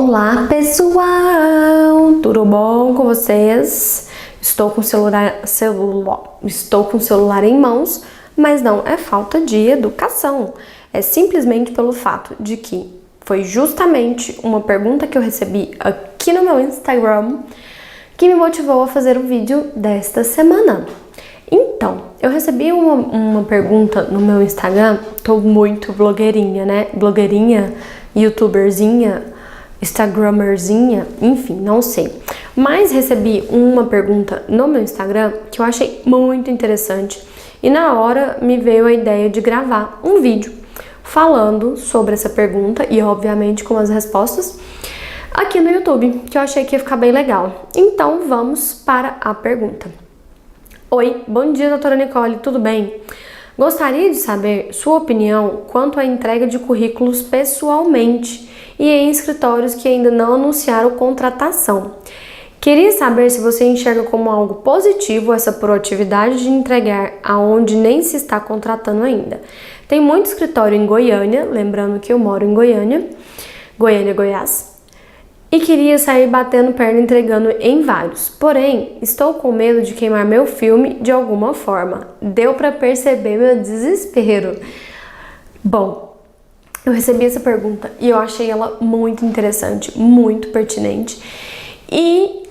Olá pessoal, tudo bom com vocês? Estou com o celular em mãos, mas não é falta de educação. É simplesmente pelo fato de que foi justamente uma pergunta que eu recebi aqui no meu Instagram que me motivou a fazer o vídeo desta semana. Então, eu recebi uma pergunta no meu Instagram, tô muito blogueirinha, né? Blogueirinha, youtuberzinha, instagramerzinha, enfim, não sei. Mas recebi uma pergunta no meu Instagram que eu achei muito interessante e na hora me veio a ideia de gravar um vídeo falando sobre essa pergunta e obviamente com as respostas aqui no YouTube, que eu achei que ia ficar bem legal. Então vamos para a pergunta. Oi, bom dia, doutora Nicole, tudo bem? Gostaria de saber sua opinião quanto à entrega de currículos pessoalmente e em escritórios que ainda não anunciaram contratação. Queria saber se você enxerga como algo positivo essa proatividade de entregar aonde nem se está contratando ainda. Tem muito escritório em Goiânia, lembrando que eu moro em Goiânia, Goiás, e queria sair batendo perna entregando em vários. Porém, estou com medo de queimar meu filme de alguma forma. Deu para perceber meu desespero. Bom, eu recebi essa pergunta e eu achei ela muito interessante, muito pertinente. E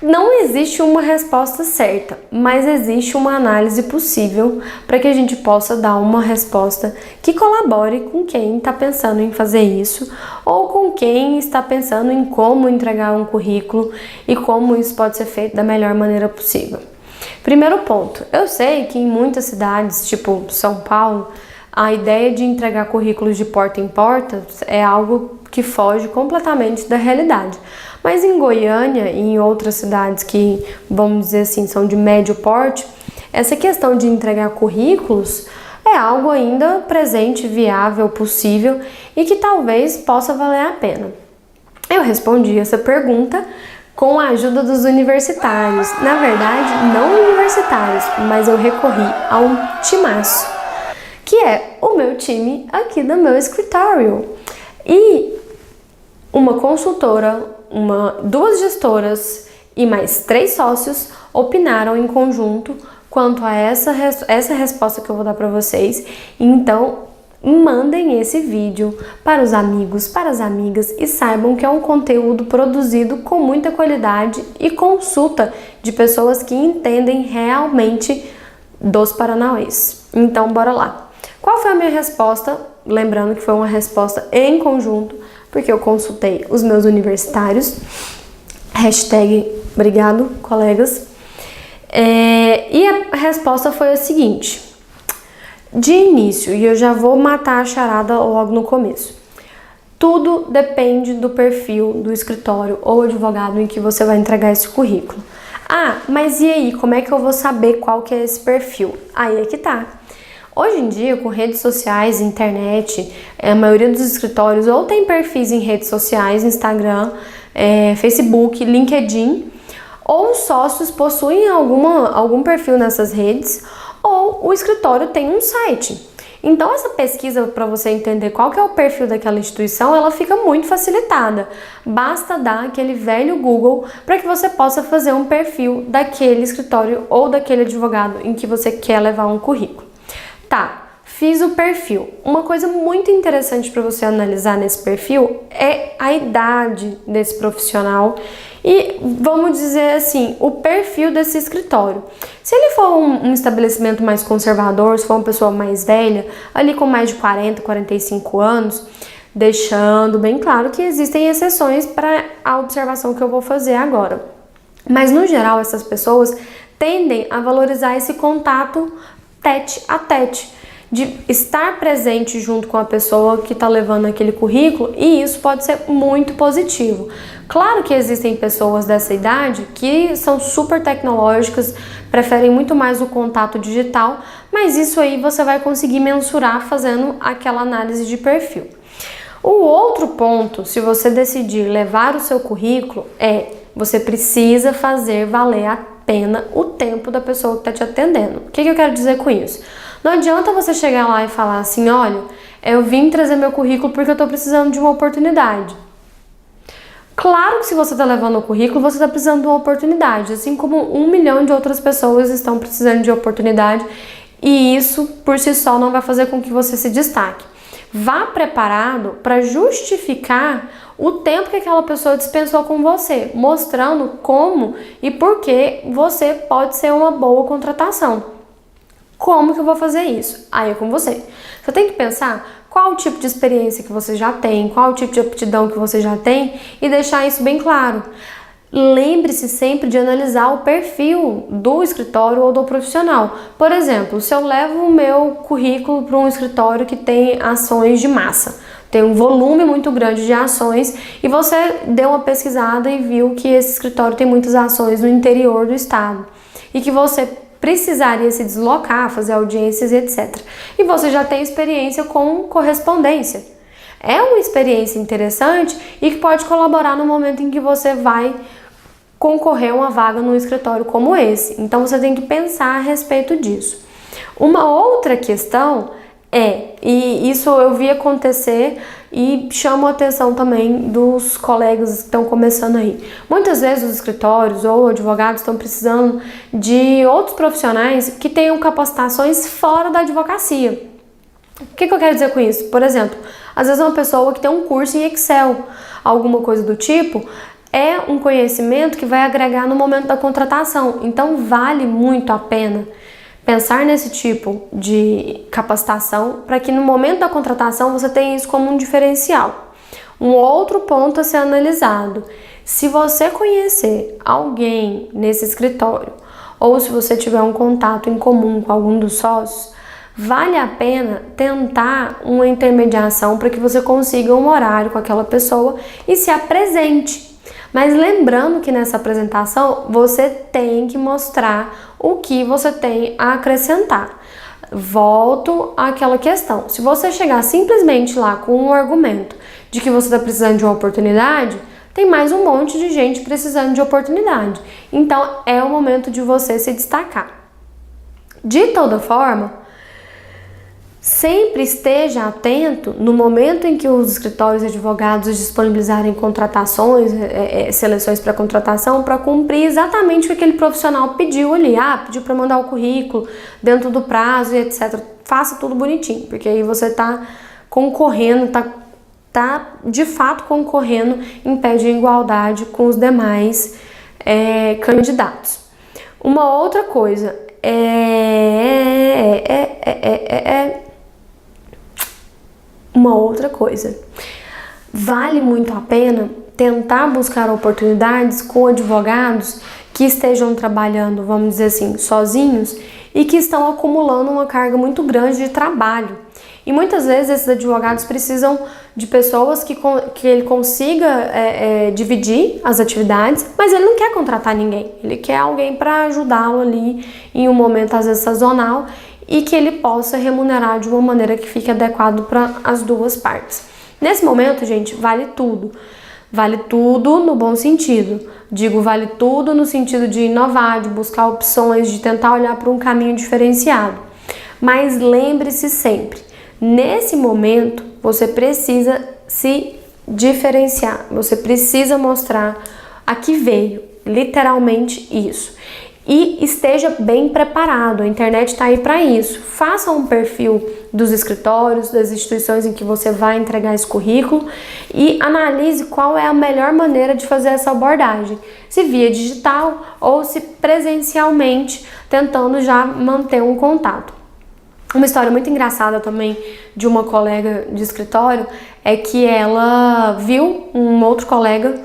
não existe uma resposta certa, mas existe uma análise possível para que a gente possa dar uma resposta que colabore com quem está pensando em fazer isso ou com quem está pensando em como entregar um currículo e como isso pode ser feito da melhor maneira possível. Primeiro ponto, eu sei que em muitas cidades, tipo São Paulo, a ideia de entregar currículos de porta em porta é algo que foge completamente da realidade. Mas em Goiânia e em outras cidades que, vamos dizer assim, são de médio porte, essa questão de entregar currículos é algo ainda presente, viável, possível e que talvez possa valer a pena. Eu respondi essa pergunta com a ajuda dos universitários. Na verdade, não universitários, mas eu recorri a um timaço, que é o meu time aqui do meu escritório. E uma consultora, duas gestoras e mais 3 sócios opinaram em conjunto quanto a essa resposta que eu vou dar para vocês. Então, mandem esse vídeo para os amigos, para as amigas e saibam que é um conteúdo produzido com muita qualidade e consulta de pessoas que entendem realmente dos paranauês. Então, bora lá. Qual foi a minha resposta? Lembrando que foi uma resposta em conjunto, porque eu consultei os meus universitários. Hashtag obrigado, colegas. E a resposta foi a seguinte. De início, e eu já vou matar a charada logo no começo. Tudo depende do perfil do escritório ou advogado em que você vai entregar esse currículo. Ah, mas e aí, como é que eu vou saber qual que é esse perfil? Aí é que tá. Hoje em dia, com redes sociais, internet, a maioria dos escritórios ou tem perfis em redes sociais, Instagram, Facebook, LinkedIn, ou os sócios possuem algum perfil nessas redes, ou o escritório tem um site. Então, essa pesquisa para você entender qual que é o perfil daquela instituição, ela fica muito facilitada. Basta dar aquele velho Google para que você possa fazer um perfil daquele escritório ou daquele advogado em que você quer levar um currículo. Tá, fiz o perfil. Uma coisa muito interessante para você analisar nesse perfil é a idade desse profissional e, vamos dizer assim, o perfil desse escritório. Se ele for um estabelecimento mais conservador, se for uma pessoa mais velha, ali com mais de 40, 45 anos, deixando bem claro que existem exceções para a observação que eu vou fazer agora. Mas, no geral, essas pessoas tendem a valorizar esse contato tete a tete, de estar presente junto com a pessoa que está levando aquele currículo, e isso pode ser muito positivo. Claro que existem pessoas dessa idade que são super tecnológicas, preferem muito mais o contato digital, mas isso aí você vai conseguir mensurar fazendo aquela análise de perfil. O outro ponto, se você decidir levar o seu currículo, você precisa fazer valer a pena o tempo da pessoa que está te atendendo. O que eu quero dizer com isso? Não adianta você chegar lá e falar assim, olha, eu vim trazer meu currículo porque eu estou precisando de uma oportunidade. Claro que se você está levando o currículo, você está precisando de uma oportunidade, assim como 1 milhão de outras pessoas estão precisando de oportunidade, e isso por si só não vai fazer com que você se destaque. Vá preparado para justificar o tempo que aquela pessoa dispensou com você, mostrando como e por que você pode ser uma boa contratação. Como que eu vou fazer isso? Aí é com você. Você tem que pensar qual o tipo de experiência que você já tem, qual o tipo de aptidão que você já tem e deixar isso bem claro. Lembre-se sempre de analisar o perfil do escritório ou do profissional. Por exemplo, se eu levo o meu currículo para um escritório que tem ações de massa, tem um volume muito grande de ações e você deu uma pesquisada e viu que esse escritório tem muitas ações no interior do estado e que você precisaria se deslocar, fazer audiências e etc. E você já tem experiência com correspondência. É uma experiência interessante e que pode colaborar no momento em que você vai concorrer a uma vaga num escritório como esse. Então você tem que pensar a respeito disso. Uma outra questão e isso eu vi acontecer e chamo a atenção também dos colegas que estão começando aí. Muitas vezes os escritórios ou advogados estão precisando de outros profissionais que tenham capacitações fora da advocacia. O que eu quero dizer com isso? Por exemplo, às vezes uma pessoa que tem um curso em Excel, alguma coisa do tipo, é um conhecimento que vai agregar no momento da contratação. Então vale muito a pena pensar nesse tipo de capacitação para que no momento da contratação você tenha isso como um diferencial. Um outro ponto a ser analisado: se você conhecer alguém nesse escritório ou se você tiver um contato em comum com algum dos sócios, vale a pena tentar uma intermediação para que você consiga um horário com aquela pessoa e se apresente. Mas lembrando que nessa apresentação você tem que mostrar o que você tem a acrescentar. Volto àquela questão. Se você chegar simplesmente lá com um argumento de que você está precisando de uma oportunidade, tem mais um monte de gente precisando de oportunidade. Então é o momento de você se destacar. De toda forma, sempre esteja atento no momento em que os escritórios de advogados disponibilizarem contratações, seleções para contratação, para cumprir exatamente o que aquele profissional pediu ali. Pediu para mandar o currículo dentro do prazo e etc. Faça tudo bonitinho, porque aí você está concorrendo, tá de fato concorrendo em pé de igualdade com os demais candidatos. Uma outra coisa vale muito a pena tentar buscar oportunidades com advogados que estejam trabalhando, vamos dizer assim, sozinhos e que estão acumulando uma carga muito grande de trabalho. E muitas vezes esses advogados precisam de pessoas que ele consiga dividir as atividades, mas ele não quer contratar ninguém, ele quer alguém para ajudá-lo ali em um momento às vezes sazonal e que ele possa remunerar de uma maneira que fique adequado para as duas partes. Nesse momento, gente, vale tudo. Vale tudo no bom sentido. Digo, vale tudo no sentido de inovar, de buscar opções, de tentar olhar para um caminho diferenciado. Mas lembre-se sempre, nesse momento, você precisa se diferenciar. Você precisa mostrar a que veio, literalmente isso. E esteja bem preparado, a internet está aí para isso. Faça um perfil dos escritórios, das instituições em que você vai entregar esse currículo e analise qual é a melhor maneira de fazer essa abordagem. Se via digital ou se presencialmente, tentando já manter um contato. Uma história muito engraçada também de uma colega de escritório é que ela viu um outro colega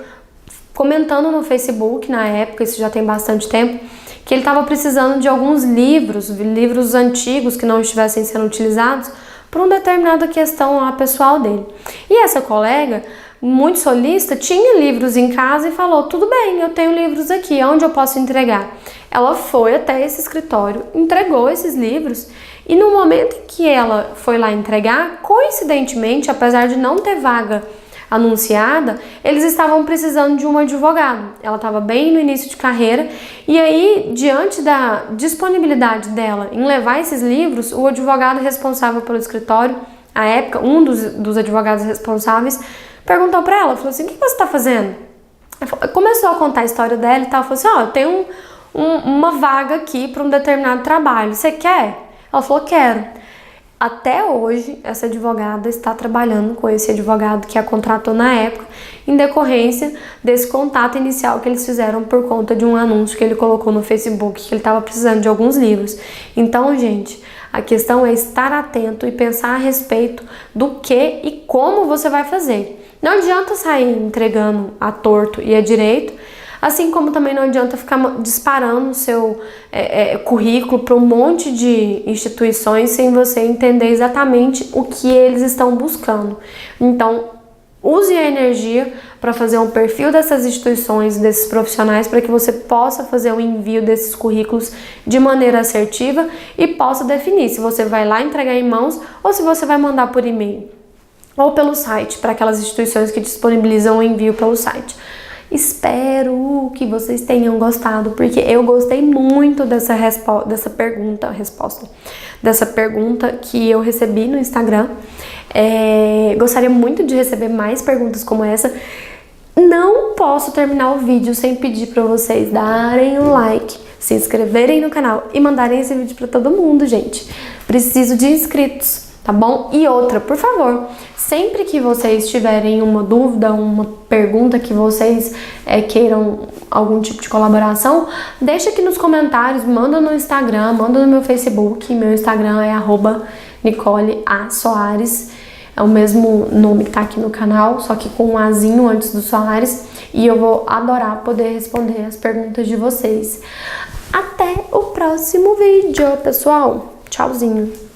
comentando no Facebook, na época, isso já tem bastante tempo, que ele estava precisando de alguns livros antigos que não estivessem sendo utilizados para uma determinada questão lá pessoal dele. E essa colega, muito solícita, tinha livros em casa e falou: tudo bem, eu tenho livros aqui, onde eu posso entregar? Ela foi até esse escritório, entregou esses livros e no momento em que ela foi lá entregar, coincidentemente, apesar de não ter vaga anunciada, eles estavam precisando de um advogado. Ela estava bem no início de carreira e aí, diante da disponibilidade dela em levar esses livros, o advogado responsável pelo escritório, à época, um dos advogados responsáveis, perguntou para ela, falou assim: o que você está fazendo? Começou a contar a história dela e tal, falou assim, ó, eu tenho uma vaga aqui para um determinado trabalho, você quer? Ela falou, quero. Até hoje, essa advogada está trabalhando com esse advogado que a contratou na época, em decorrência desse contato inicial que eles fizeram por conta de um anúncio que ele colocou no Facebook, que ele estava precisando de alguns livros. Então, gente, a questão é estar atento e pensar a respeito do que e como você vai fazer. Não adianta sair entregando a torto e a direito, assim como também não adianta ficar disparando o seu currículo para um monte de instituições sem você entender exatamente o que eles estão buscando. Então, use a energia para fazer um perfil dessas instituições, desses profissionais, para que você possa fazer o envio desses currículos de maneira assertiva e possa definir se você vai lá entregar em mãos ou se você vai mandar por e-mail ou pelo site, para aquelas instituições que disponibilizam o envio pelo site. Espero que vocês tenham gostado, porque eu gostei muito dessa pergunta que eu recebi no Instagram. Gostaria muito de receber mais perguntas como essa. Não posso terminar o vídeo sem pedir para vocês darem um like, se inscreverem no canal e mandarem esse vídeo para todo mundo, gente. Preciso de inscritos, tá bom? E outra, por favor, sempre que vocês tiverem uma dúvida, uma pergunta que vocês queiram algum tipo de colaboração, deixa aqui nos comentários, manda no Instagram, manda no meu Facebook. Meu Instagram é @NicoleASoares. É o mesmo nome que tá aqui no canal, só que com um azinho antes do Soares. E eu vou adorar poder responder as perguntas de vocês. Até o próximo vídeo, pessoal. Tchauzinho.